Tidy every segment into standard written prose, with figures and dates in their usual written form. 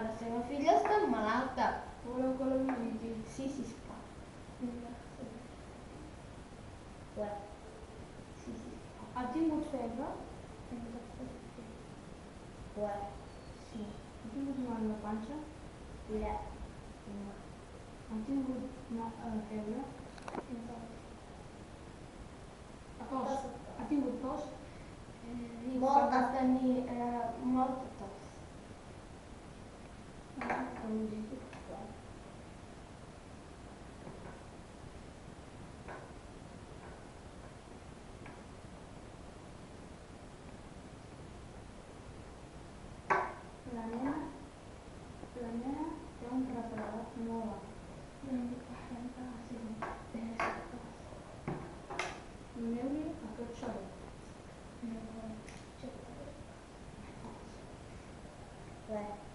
la seva filla està malalta. Voleu que la visiti? Sí, sisplau. Ha tingut febre? Sí. Ha tingut mal a la panxa? Ha tingut febre? Tos? Ha tingut tos? Va tenir molta tos. La nena té un refredat molt alt. Doneu-li aquest xarop.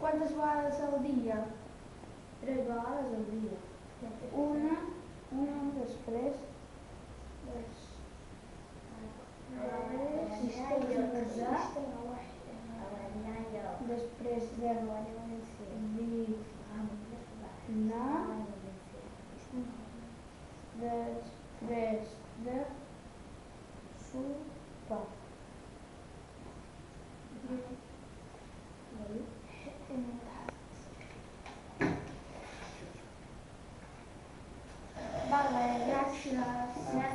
Quantes vegades al dia? 3 vegades al dia. Una després. Després de dinar, després de sopar. Vale, gràcies.